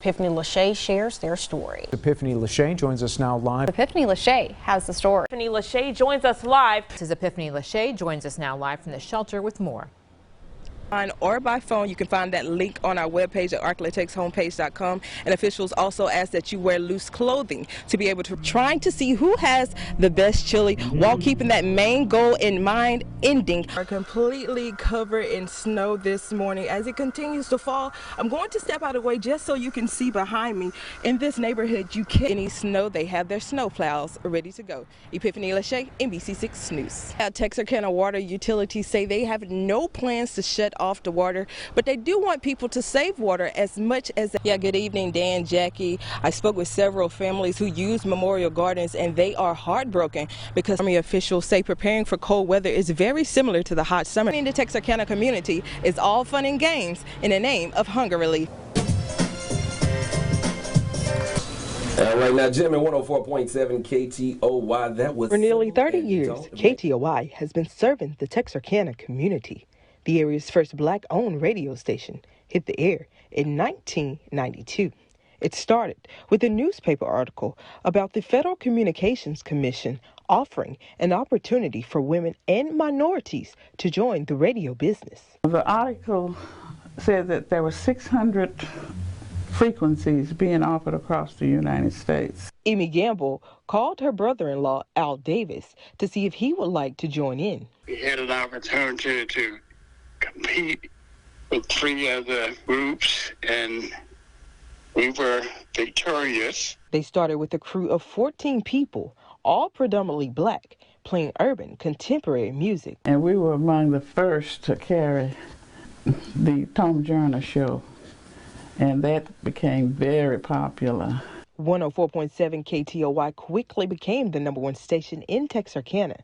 Epiphany Lachey shares their story. Epiphany Lachey joins us now live. Epiphany Lachey has the story. Epiphany Lachey joins us live. This is Epiphany Lachey joins us now live from the shelter with more. Or by phone. You can find that link on our webpage at arclatexhomepage.com. And officials also ask that you wear loose clothing to be able to trying to see who has the best chili while keeping that main goal in mind, ending. Are completely covered in snow this morning as it continues to fall. I'm going to step out of the way just so you can see behind me. In this neighborhood, you can't any snow. They have their snow plows ready to go. Epiphany Lachey, NBC6 News. Texarkana Water Utilities say they have no plans to shut off the water, but they do want people to save water as much as. Good evening, Dan, Jackie. I spoke with several families who use Memorial Gardens, and they are heartbroken because Army officials say preparing for cold weather is very similar to the hot summer. In the Texarkana community is all fun and games in the name of hunger relief. Right now, Jim, at 104.7 KTOY, that was. For nearly 30 years, KTOY has been serving the Texarkana community. The area's first black-owned radio station hit the air in 1992. It started with a newspaper article about the Federal Communications Commission offering an opportunity for women and minorities to join the radio business. The article said that there were 600 frequencies being offered across the United States. Amy Gamble called her brother-in-law, Al Davis, to see if he would like to join in. We had an opportunity to compete with 3 other groups, and we were victorious. They started with a crew of 14 people, all predominantly black, playing urban contemporary music. And we were among the first to carry the Tom Joyner show, and that became very popular. 104.7 KTOY quickly became the #1 station in Texarkana.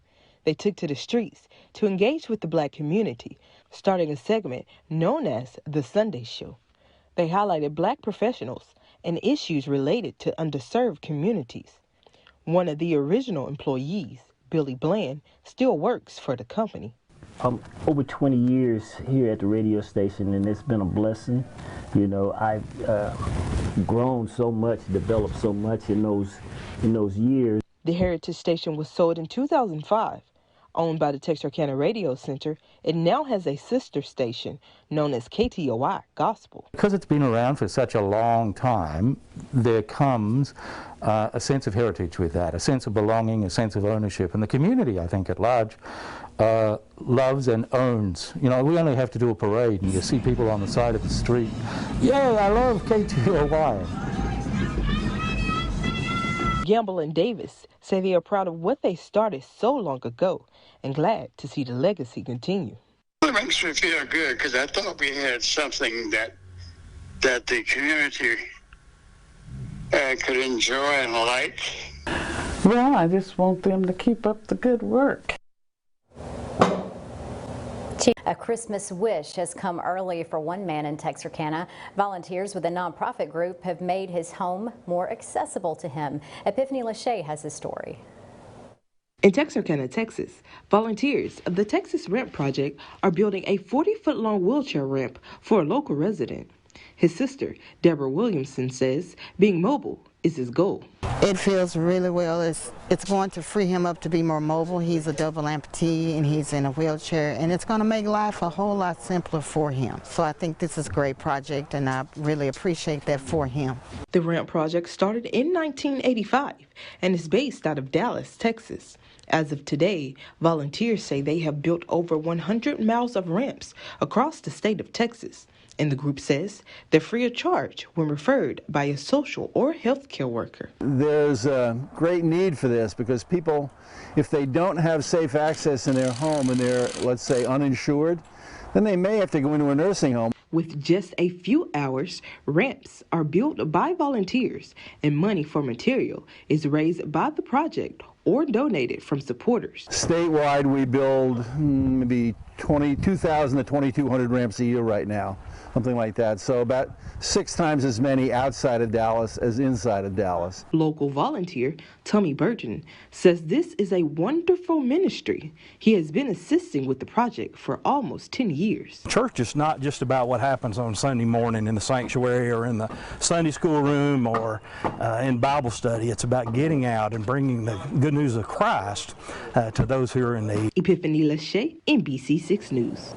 They took to the streets to engage with the black community, starting a segment known as the Sunday Show. They highlighted black professionals and issues related to underserved communities. One of the original employees, Billy Bland, still works for the company. Over 20 years here at the radio station, and it's been a blessing. You know, I've grown so much, developed so much in those years. The Heritage Station was sold in 2005. Owned by the Texarkana Radio Center, it now has a sister station known as KTOY Gospel. Because it's been around for such a long time, there comes a sense of heritage with that, a sense of belonging, a sense of ownership. And the community, I think, at large, loves and owns. You know, we only have to do a parade and you see people on the side of the street. Yeah, I love KTOY. Gamble and Davis say they are proud of what they started so long ago and glad to see the legacy continue. It makes me feel good because I thought we had something that the community could enjoy and like. Well, I just want them to keep up the good work. A Christmas wish has come early for one man in Texarkana. Volunteers with a nonprofit group have made his home more accessible to him. Epiphany Lachey has his story. In Texarkana, Texas, volunteers of the Texas Ramp Project are building a 40-foot-long wheelchair ramp for a local resident. His sister, Deborah Williamson, says being mobile is his goal. It feels really well. It's going to free him up to be more mobile. He's a double amputee and he's in a wheelchair, and it's going to make life a whole lot simpler for him. So I think this is a great project, and I really appreciate that for him. The Ramp Project started in 1985 and is based out of Dallas, Texas. As of today, volunteers say they have built over 100 miles of ramps across the state of Texas. And the group says they're free of charge when referred by a social or healthcare worker. There's a great need for this because people, if they don't have safe access in their home and they're, let's say, uninsured, then they may have to go into a nursing home. With just a few hours, ramps are built by volunteers and money for material is raised by the project or donated from supporters. Statewide, we build maybe 2,000 to 2,200 ramps a year right now, something like that. So about 6 times as many outside of Dallas as inside of Dallas. Local volunteer Tommy Burton says this is a wonderful ministry. He has been assisting with the project for almost 10 years. Church is not just about what happens on Sunday morning in the sanctuary or in the Sunday school room or in Bible study. It's about getting out and bringing the good news of Christ to those who are in need. Epiphany Lachey, NBC 6 News.